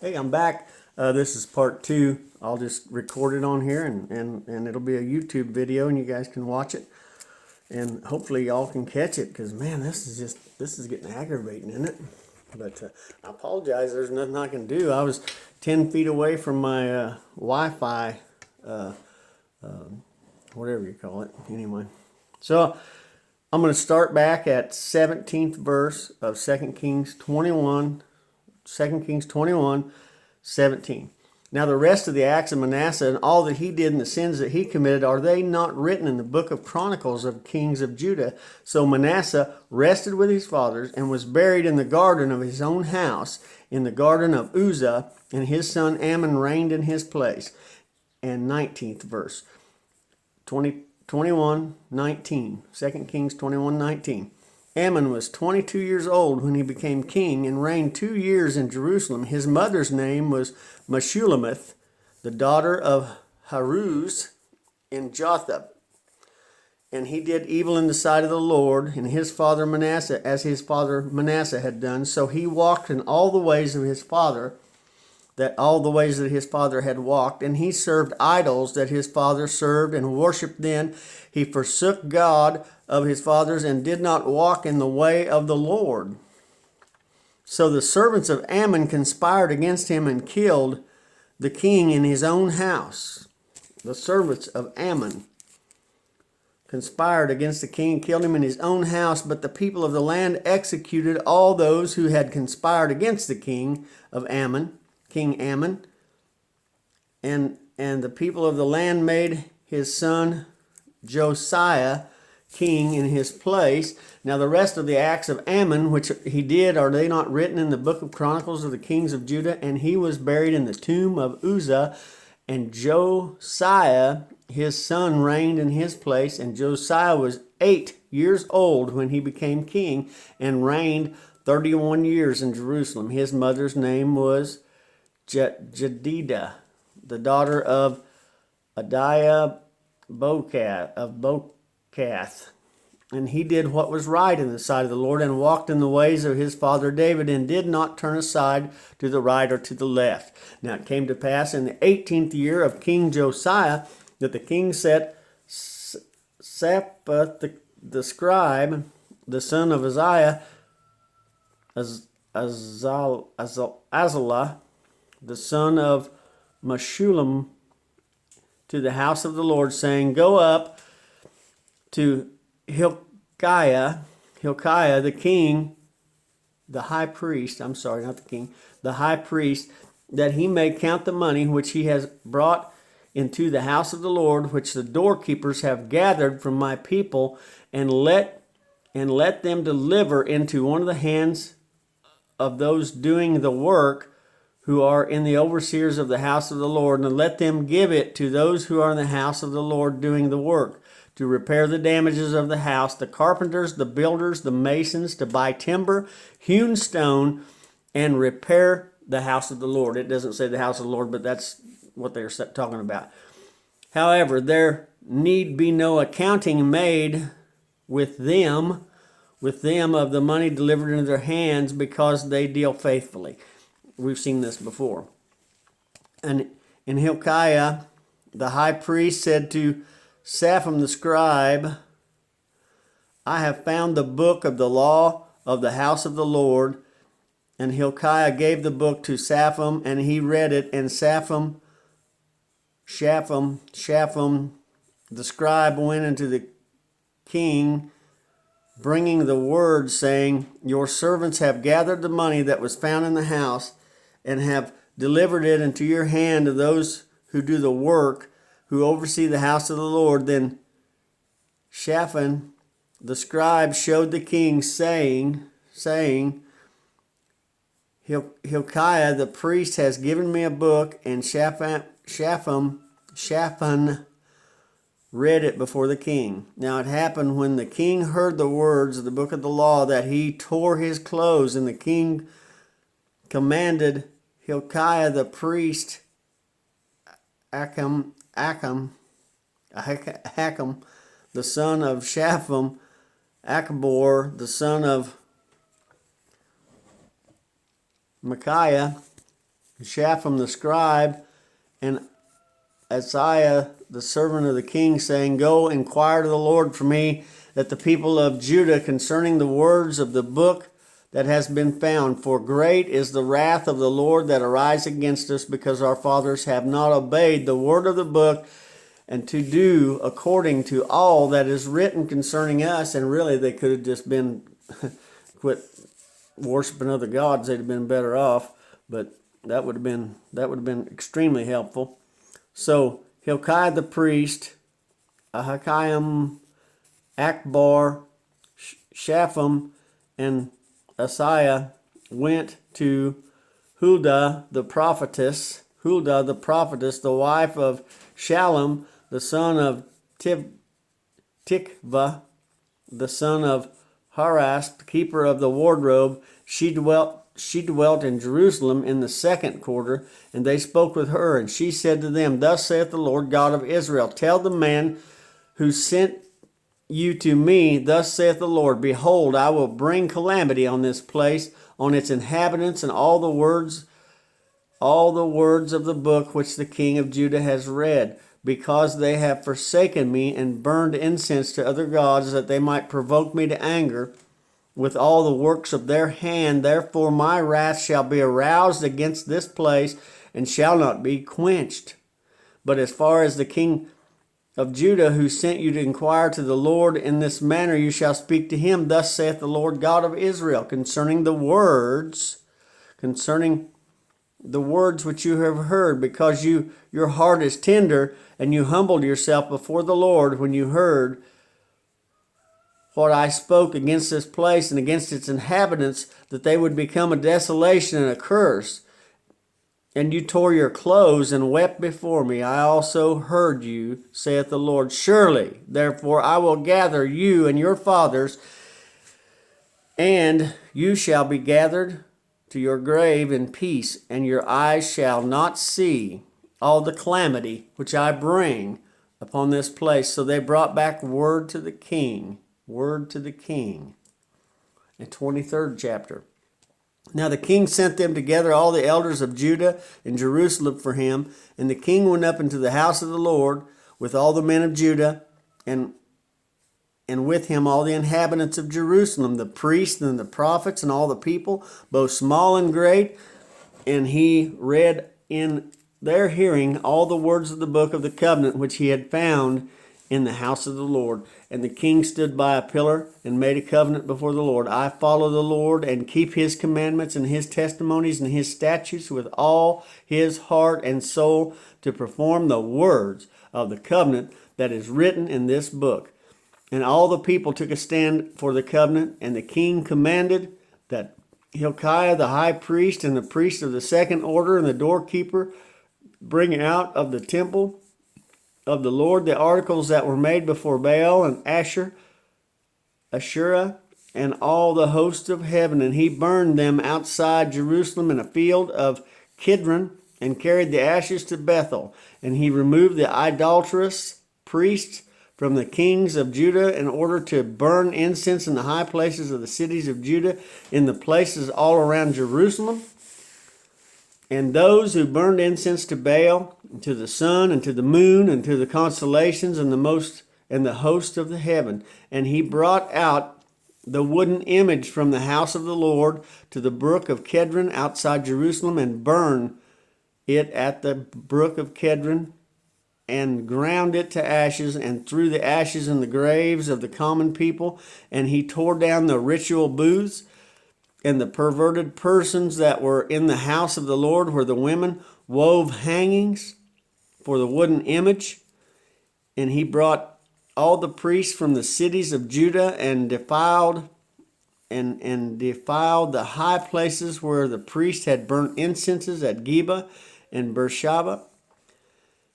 Hey, I'm back. This is part two. I'll just record it on here and it'll be a YouTube video and you guys can watch it. And hopefully y'all can catch it because, man, this is getting aggravating, isn't it? But I apologize. There's nothing I can do. I was 10 feet away from my Wi-Fi, whatever you call it. Anyway, so I'm going to start back at 17th verse of 2 Kings 21. 2 Kings 21, 17. Now the rest of the acts of Manasseh and all that he did and the sins that he committed, are they not written in the book of Chronicles of Kings of Judah? So Manasseh rested with his fathers and was buried in the garden of his own house, in the garden of Uzzah, and his son Amon reigned in his place. And 19th verse, 21, 19. 2 Kings 21, 19. Amon was 22 years old when he became king and reigned 2 years in Jerusalem. His mother's name was Meshullemeth, the daughter of Haruz in Jotham. And he did evil in the sight of the Lord, and his father Manasseh, as his father Manasseh had done. So he walked in all the ways of his father, all the ways that his father had walked, and he served idols that his father served and worshipped them. He forsook God of his fathers and did not walk in the way of the Lord. So the servants of Ammon conspired against him and killed the king in his own house. The servants of Ammon conspired against the king and killed him in his own house, but the people of the land executed all those who had conspired against the king of Ammon, King Ammon, and the people of the land made his son Josiah king in his place. Now the rest of the acts of Ammon, which he did, are they not written in the book of Chronicles of the Kings of Judah? And he was buried in the tomb of Uzzah, and Josiah his son reigned in his place. And Josiah was 8 years old when he became king and reigned 31 years in Jerusalem. His mother's name was Jedidah, the daughter of Adiah of Bokath. And he did what was right in the sight of the Lord and walked in the ways of his father David and did not turn aside to the right or to the left. Now it came to pass in the 18th year of King Josiah that the king set Shaphat the scribe, the son of Uzziah, Azaliah, the son of Meshullam, to the house of the Lord, saying, Go up to Hilkiah the king, the high priest, the high priest, that he may count the money which he has brought into the house of the Lord, which the doorkeepers have gathered from my people, and let them deliver into one of the hands of those doing the work, who are in the overseers of the house of the Lord, and let them give it to those who are in the house of the Lord doing the work, to repair the damages of the house, the carpenters, the builders, the masons, to buy timber, hewn stone, and repair the house of the Lord. It doesn't say the house of the Lord, but that's what they're talking about. However, there need be no accounting made with them of the money delivered into their hands, because they deal faithfully. We've seen this before. And Hilkiah, the high priest, said to Shaphan the scribe, I have found the book of the law of the house of the Lord. And Hilkiah gave the book to Shaphan, and he read it. And Shaphan, the scribe, went into the king, bringing the word, saying, Your servants have gathered the money that was found in the house, and have delivered it into your hand to those who do the work, who oversee the house of the Lord. Then Shaphan the scribe showed the king, saying, Hilkiah the priest has given me a book. And Shaphan read it before the king. Now it happened, when the king heard the words of the book of the law, that he tore his clothes. And the king commanded Hilkiah the priest, Acham, the son of Shaphan, Achbor, the son of Micaiah, Shaphan the scribe, and Asaiah the servant of the king, saying, Go inquire to the Lord for me, that the people of Judah concerning the words of the book that has been found. For great is the wrath of the Lord that arise against us, because our fathers have not obeyed the word of the book, and to do according to all that is written concerning us. And really, they could have just been quit worshiping other gods. They'd have been better off. But that would have been extremely helpful. So Hilkiah the priest, Ahikam, Akbar, Shaphan, and Asaiah went to Huldah the prophetess, the wife of Shallum, the son of Tikvah, the son of Haras, the keeper of the wardrobe. She dwelt in Jerusalem in the second quarter, and they spoke with her, and she said to them, Thus saith the Lord God of Israel, Tell the man who sent you to me, Thus saith the Lord, Behold, I will bring calamity on this place, on its inhabitants, and all the words of the book which the king of Judah has read, because they have forsaken me and burned incense to other gods, that they might provoke me to anger with all the works of their hand. Therefore my wrath shall be aroused against this place, and shall not be quenched. But as far as the king of Judah, who sent you to inquire to the Lord in this manner, you shall speak to him, Thus saith the Lord God of Israel, concerning the words which you have heard, because your heart is tender, and you humbled yourself before the Lord when you heard what I spoke against this place and against its inhabitants, that they would become a desolation and a curse. And you tore your clothes and wept before me. I also heard you, saith the Lord. Surely, therefore, I will gather you and your fathers, and you shall be gathered to your grave in peace, and your eyes shall not see all the calamity which I bring upon this place. So they brought back word to the king. The 23rd chapter. Now the king sent them together, all the elders of Judah in Jerusalem for him. And the king went up into the house of the Lord with all the men of Judah, and with him all the inhabitants of Jerusalem, the priests and the prophets and all the people, both small and great. And he read in their hearing all the words of the book of the covenant which he had found in the house of the Lord. And the king stood by a pillar and made a covenant before the Lord. I follow the Lord and keep his commandments and his testimonies and his statutes with all his heart and soul, to perform the words of the covenant that is written in this book. And all the people took a stand for the covenant, and the king commanded that Hilkiah the high priest and the priest of the second order and the doorkeeper bring out of the temple of the Lord the articles that were made before Baal and Asherah, and all the hosts of heaven. And he burned them outside Jerusalem in a field of Kidron, and carried the ashes to Bethel. And he removed the idolatrous priests from the kings of Judah, in order to burn incense in the high places of the cities of Judah, in the places all around Jerusalem. And those who burned incense to Baal, to the sun, and to the moon, and to the constellations, and the host of the heaven. And he brought out the wooden image from the house of the Lord to the brook of Kedron outside Jerusalem, and burned it at the brook of Kedron, and ground it to ashes, and threw the ashes in the graves of the common people. And he tore down the ritual booths and the perverted persons that were in the house of the Lord, where the women wove hangings for the wooden image. And he brought all the priests from the cities of Judah, and defiled the high places where the priests had burnt incenses at Geba and Beersheba.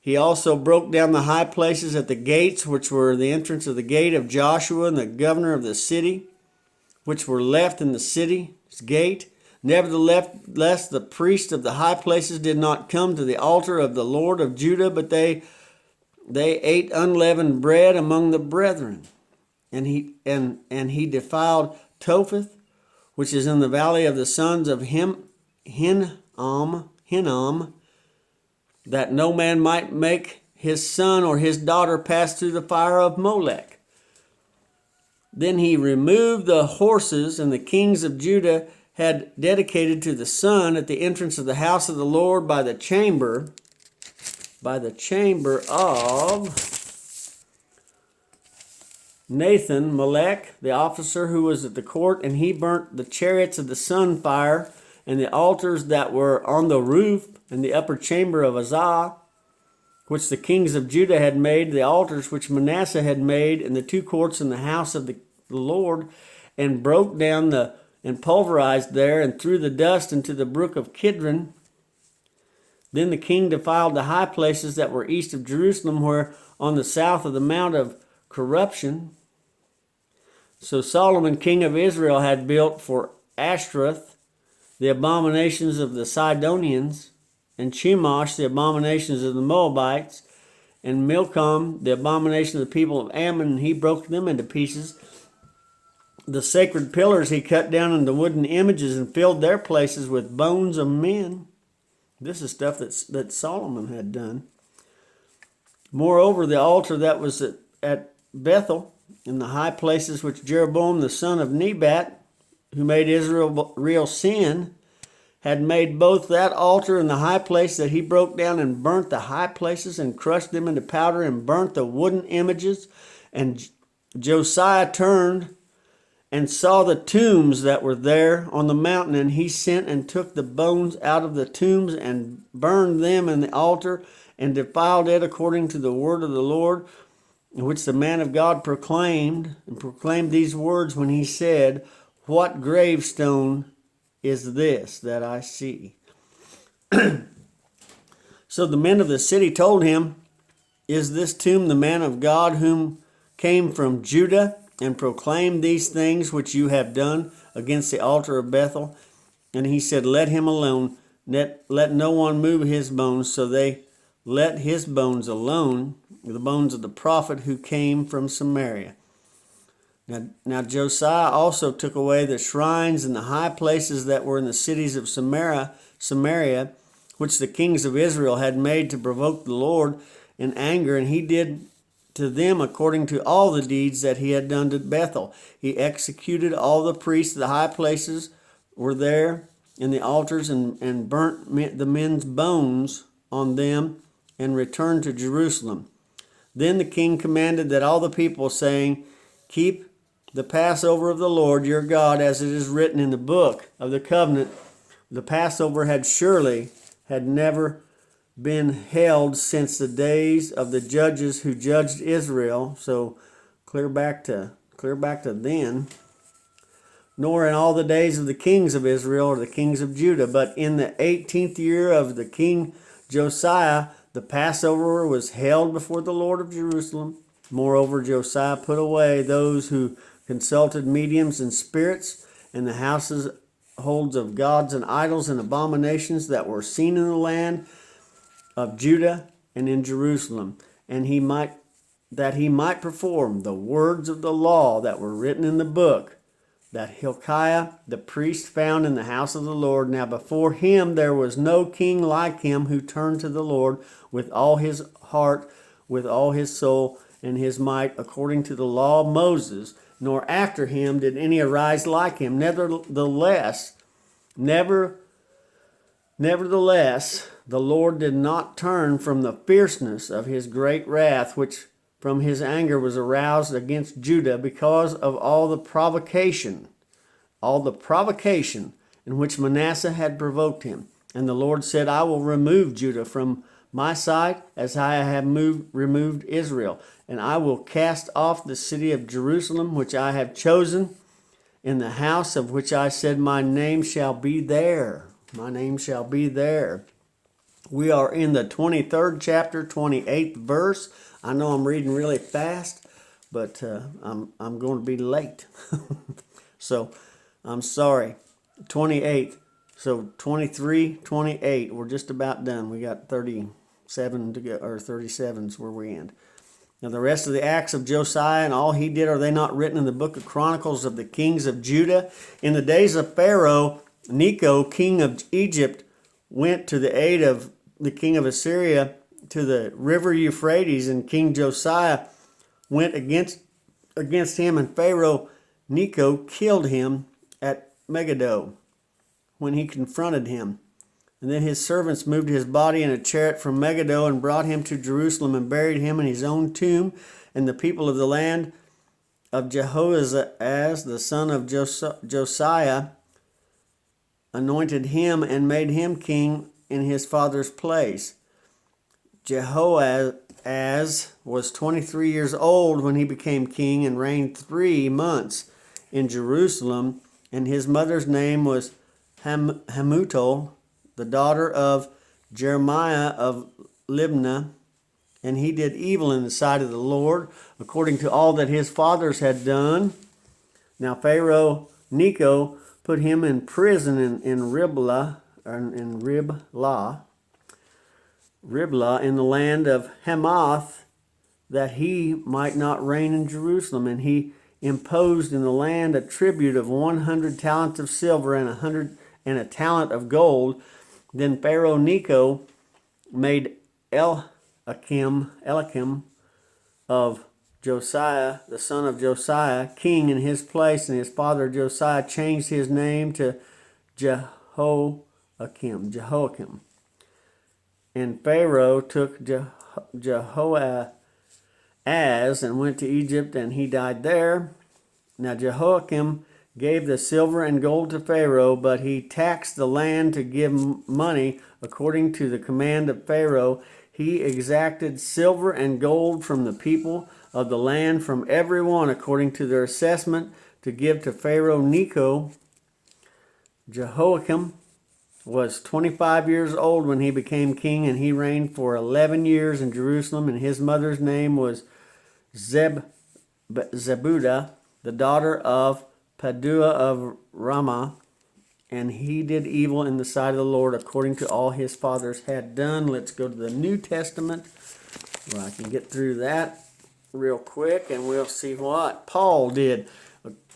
He also broke down the high places at the gates, which were the entrance of the gate of Joshua and the governor of the city, which were left in the city's gate. Nevertheless, the priests of the high places did not come to the altar of the Lord of Judah, but they ate unleavened bread among the brethren. And he defiled Topheth, which is in the valley of the sons of Hinnom, Hinnom, that no man might make his son or his daughter pass through the fire of Molech. Then he removed the horses, and the kings of Judah had dedicated to the sun at the entrance of the house of the Lord by the chamber of Nathan Melech, the officer who was at the court, and he burnt the chariots of the sun fire and the altars that were on the roof and the upper chamber of Azah, which the kings of Judah had made, the altars which Manasseh had made, and the two courts in the house of the Lord, and broke down and pulverized there, and threw the dust into the brook of Kidron. Then the king defiled the high places that were east of Jerusalem, where on the south of the Mount of Corruption. So Solomon, king of Israel, had built for Ashtoreth the abominations of the Sidonians, and Chemosh the abominations of the Moabites, and Milcom the abomination of the people of Ammon, and he broke them into pieces. The sacred pillars he cut down into wooden images and filled their places with bones of men. This is stuff that Solomon had done. Moreover, the altar that was at Bethel, in the high places which Jeroboam the son of Nebat, who made Israel sin, had made both that altar and the high place that he broke down, and burnt the high places and crushed them into powder, and burnt the wooden images. And Josiah turned and saw the tombs that were there on the mountain, and he sent and took the bones out of the tombs and burned them in the altar, and defiled it according to the word of the Lord, which the man of God proclaimed, and proclaimed these words when he said, "What gravestone is this that I see?" So the men of the city told him, "Is this tomb the man of God whom came from Judah, and proclaimed these things which you have done against the altar of Bethel?" And he said, "Let him alone, let no one move his bones." So they let his bones alone, the bones of the prophet who came from Samaria. Now Josiah also took away the shrines and the high places that were in the cities of Samaria, which the kings of Israel had made to provoke the Lord in anger, and he did to them according to all the deeds that he had done to Bethel. He executed all the priests, the high places were there in the altars, and burnt the men's bones on them, and returned to Jerusalem. Then the king commanded that all the people, saying, "Keep the Passover of the Lord your God, as it is written in the book of the covenant." The Passover had never been held since the days of the judges who judged Israel, so clear back to then, nor in all the days of the kings of Israel or the kings of Judah. But in the 18th year of the king Josiah, the Passover was held before the Lord of Jerusalem. Moreover, Josiah put away those who consulted mediums and spirits, and the households of gods and idols and abominations that were seen in the land of Judah and in Jerusalem, and that he might perform the words of the law that were written in the book that Hilkiah the priest found in the house of the Lord. Now before him there was no king like him, who turned to the Lord with all his heart, with all his soul and his might, according to the law of Moses. Nor after him did any arise like him. Nevertheless, the Lord did not turn from the fierceness of his great wrath, which from his anger was aroused against Judah, because of all the provocation in which Manasseh had provoked him. And the Lord said, "I will remove Judah from my sight, as I have removed Israel. And I will cast off the city of Jerusalem, which I have chosen, in the house of which I said, my name shall be there." My name shall be there. We are in the 23rd chapter, 28th verse. I know I'm reading really fast, but I'm going to be late. So I'm sorry. 28. So 23, 28. We're just about done. We got 37 to go, or 37's where we end. Now the rest of the acts of Josiah and all he did, are they not written in the book of Chronicles of the kings of Judah? In the days of Pharaoh, Necho, king of Egypt, went to the aid of the king of Assyria to the river Euphrates, and King Josiah went against him, and Pharaoh Necho killed him at Megiddo when he confronted him. And then his servants moved his body in a chariot from Megiddo and brought him to Jerusalem and buried him in his own tomb. And the people of the land of Jehoahaz, the son of Josiah, anointed him and made him king in his father's place. Jehoahaz was 23 years old when he became king and reigned 3 months in Jerusalem, and his mother's name was Hamutal, the daughter of Jeremiah of Libnah, and he did evil in the sight of the Lord, according to all that his fathers had done. Now Pharaoh Necho put him in prison in Riblah in the land of Hamath, that he might not reign in Jerusalem. And he imposed in the land a tribute of 100 talents of silver and a talent of gold. Then Pharaoh Necho made Eliakim of Josiah, the son of Josiah, king in his place, and his father Josiah changed his name to Jehoiakim. And Pharaoh took Jehoahaz and went to Egypt, and he died there. Now Jehoiakim gave the silver and gold to Pharaoh, but he taxed the land to give money according to the command of Pharaoh. He exacted silver and gold from the people of the land, from everyone according to their assessment, to give to Pharaoh Necho. Jehoiakim was 25 years old when he became king, and he reigned for 11 years in Jerusalem, and his mother's name was Zebudah, the daughter of Padua of Ramah, and he did evil in the sight of the Lord according to all his fathers had done. Let's go to the New Testament, where I can get through that real quick, and we'll see what Paul did.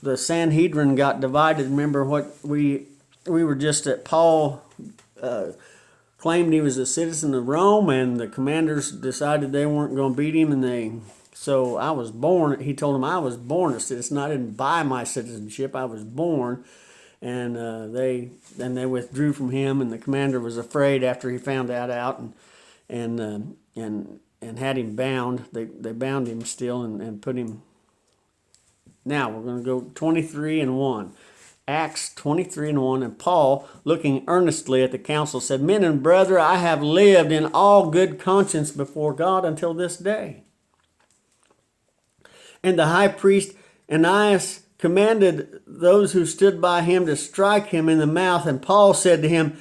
The Sanhedrin got divided. Remember what we were just at Paul claimed he was a citizen of Rome, and the commanders decided they weren't going to beat him, and so I was born. He told them I was born a citizen. I didn't buy my citizenship. I was born, and they withdrew from him, and the commander was afraid after he found that out, and had him bound. They bound him still and put him. Now we're going to go 23:1. Acts 23:1, and Paul, looking earnestly at the council, said, "Men and brethren, I have lived in all good conscience before God until this day." And the high priest Ananias commanded those who stood by him to strike him in the mouth, and Paul said to him,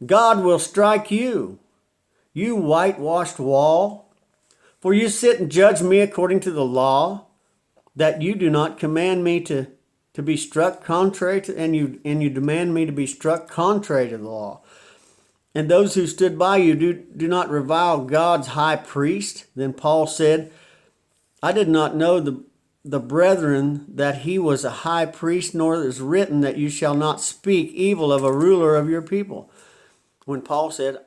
"God will strike you, you whitewashed wall, for you sit and judge me according to the law, that you do not command me to be struck contrary to, and you demand me to be struck contrary to the law. And those who stood by you do not revile God's high priest." Then Paul said, "I did not know the brethren that he was a high priest, nor is written that you shall not speak evil of a ruler of your people." When Paul said,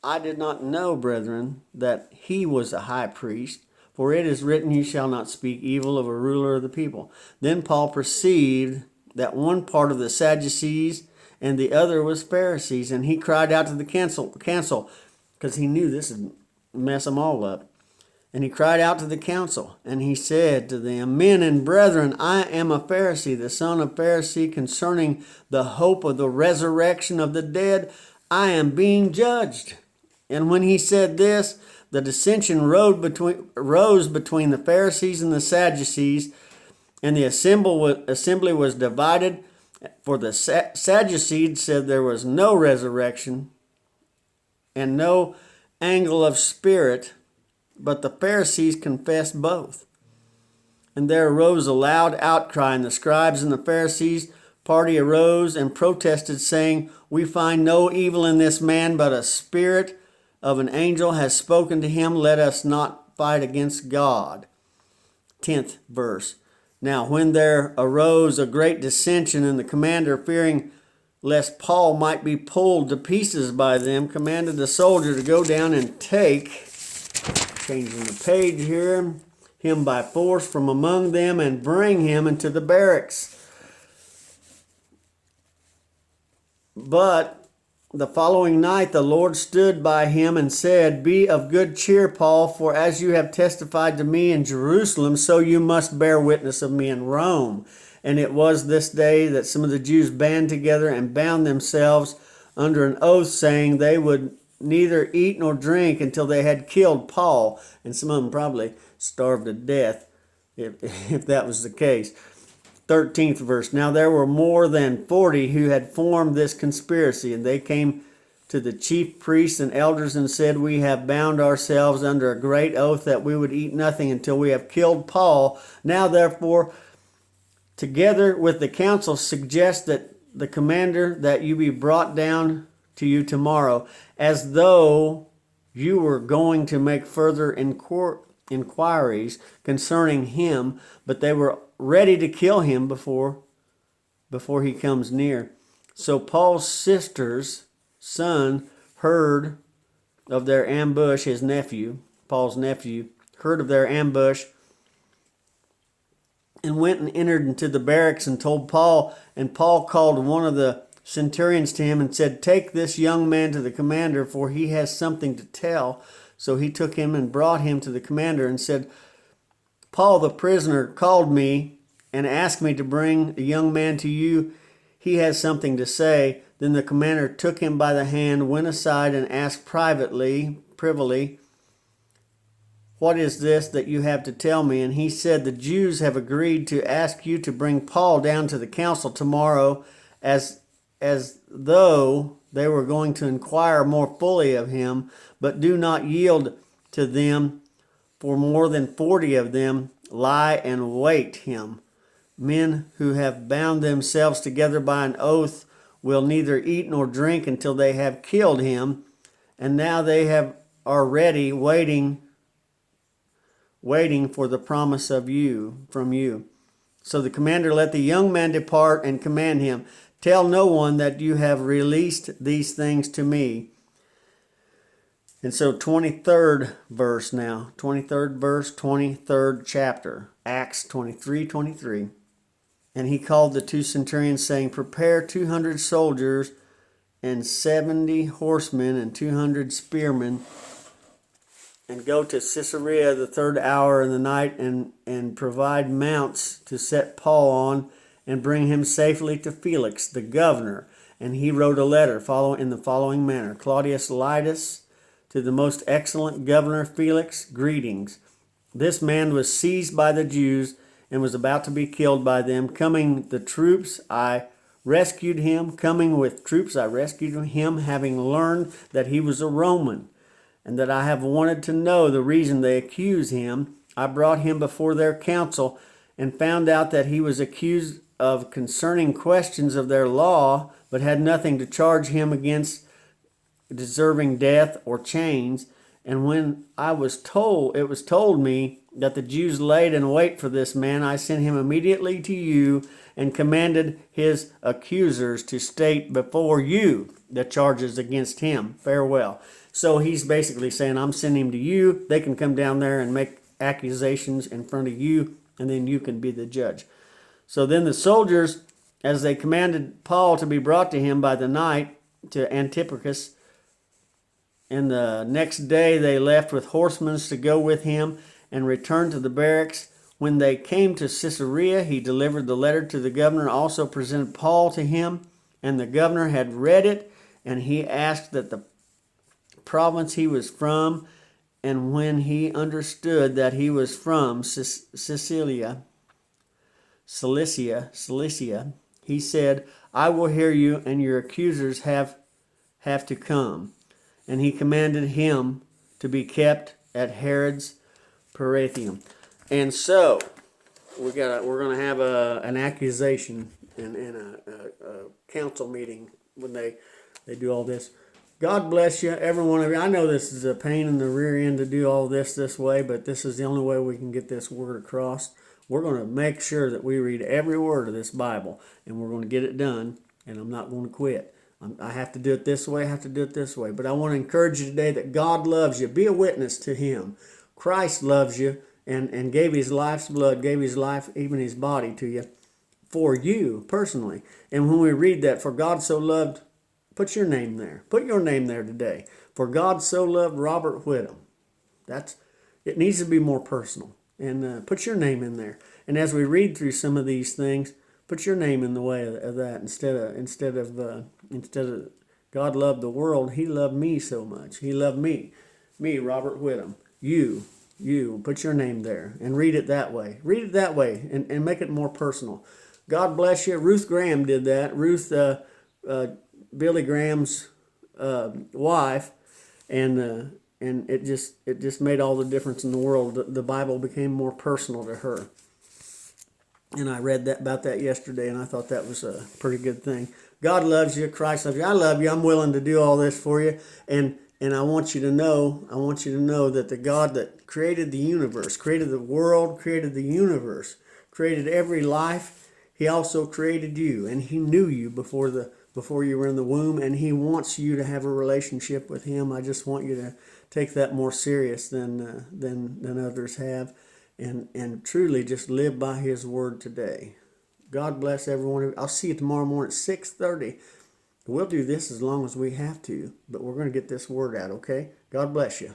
"I did not know, brethren, that he was a high priest, for it is written, you shall not speak evil of a ruler of the people." Then Paul perceived that one part of the Sadducees and the other was Pharisees, and he cried out to the council, because he knew this would mess them all up. And he cried out to the council, and he said to them, "Men and brethren, I am a Pharisee, the son of Pharisee, concerning the hope of the resurrection of the dead, I am being judged." And when he said this, the dissension rose between the Pharisees and the Sadducees, and the assembly was divided. For the Sadducees said there was no resurrection and no angle of spirit, but the Pharisees confessed both. And there arose a loud outcry, and the scribes and the Pharisees party arose and protested, saying, "We find no evil in this man, but a spirit of an angel has spoken to him. Let us not fight against God." 10th verse. Now when there arose a great dissension, and the commander, fearing lest Paul might be pulled to pieces by them, commanded the soldier to go down and take, changing the page here, him by force from among them and bring him into the barracks. But the following night the Lord stood by him and said, "Be of good cheer, Paul, for as you have testified to me in Jerusalem, so you must bear witness of me in Rome." And it was this day that some of the Jews band together and bound themselves under an oath, saying they would neither eat nor drink until they had killed Paul. And some of them probably starved to death if that was the case. 13th verse. Now there were more than 40 who had formed this conspiracy, and they came to the chief priests and elders and said, "We have bound ourselves under a great oath that we would eat nothing until we have killed Paul. Now therefore, together with the council, suggest that the commander that you be brought down to you tomorrow, as though you were going to make further inquiries concerning him, but they were ready to kill him before he comes near." So Paul's sister's son heard of their ambush. His nephew, Paul's nephew, heard of their ambush and went and entered into the barracks and told Paul. And Paul called one of the centurions to him and said, "Take this young man to the commander, for he has something to tell." So he took him and brought him to the commander and said, "Paul the prisoner called me and asked me to bring the young man to you. He has something to say." Then the commander took him by the hand, went aside, and asked privily, "What is this that you have to tell me?" And he said, "The Jews have agreed to ask you to bring Paul down to the council tomorrow, as though they were going to inquire more fully of him, but do not yield to them, for more than 40 of them lie and wait him. Men who have bound themselves together by an oath will neither eat nor drink until they have killed him, and now they are ready, waiting for the promise from you." So the commander let the young man depart and command him, "Tell no one that you have released these things to me." And so 23rd verse now. 23rd verse, 23rd chapter. Acts 23:23. And he called the two centurions, saying, "Prepare 200 soldiers and 70 horsemen and 200 spearmen, and go to Caesarea the third hour in the night, and provide mounts to set Paul on, and bring him safely to Felix, the governor." And he wrote a letter in the following manner: "Claudius Lytus, to the most excellent governor Felix, greetings. This man was seized by the Jews and was about to be killed by them. Coming with troops, I rescued him, having learned that he was a Roman, and that I have wanted to know the reason they accuse him. I brought him before their council and found out that he was accused of concerning questions of their law, but had nothing to charge him against deserving death or chains. And when it was told me that the Jews laid in wait for this man, I sent him immediately to you and commanded his accusers to state before you the charges against him. Farewell." So he's basically saying, I'm sending him to you. They can come down there and make accusations in front of you, and then you can be the judge. So then the soldiers, as they commanded Paul to be brought to him by the night to Antipatris, and the next day they left with horsemen to go with him and returned to the barracks. When they came to Caesarea, he delivered the letter to the governor, also presented Paul to him, and the governor had read it, and he asked that the province he was from, and when he understood that he was from Cilicia, he said, "I will hear you, and your accusers have to come." And he commanded him to be kept at Herod's Paratheum. And so we're going to have an accusation and a council meeting when they do all this. God bless you, every one of you. I know this is a pain in the rear end to do all this way, but this is the only way we can get this word across. We're going to make sure that we read every word of this Bible, and we're going to get it done and I'm not going to quit. I have to do it this way, I have to do it this way. But I want to encourage you today that God loves you. Be a witness to Him. Christ loves you and gave His life's blood, gave His life, even His body to you, for you personally. And when we read that, for God so loved, put your name there. Put your name there today. For God so loved Robert Whittam. It needs to be more personal. And put your name in there. And as we read through some of these things, put your name in the way of that instead of God loved the world, He loved me so much. He loved me, Robert Whittam. You put your name there and read it that way. Read it that way and make it more personal. God bless you. Ruth Graham did that. Ruth, Billy Graham's wife, and it just made all the difference in the world. The Bible became more personal to her. And I read about that yesterday, and I thought that was a pretty good thing. God loves you. Christ loves you. I love you. I'm willing to do all this for you. And I want you to know that the God that created the universe, created the world, created the universe, created every life, He also created you, and He knew you before you were in the womb, and He wants you to have a relationship with Him. I just want you to take that more serious than others have. And truly just live by His word today. God bless everyone. I'll see you tomorrow morning at 6:30. We'll do this as long as we have to, but we're going to get this word out, okay? God bless you.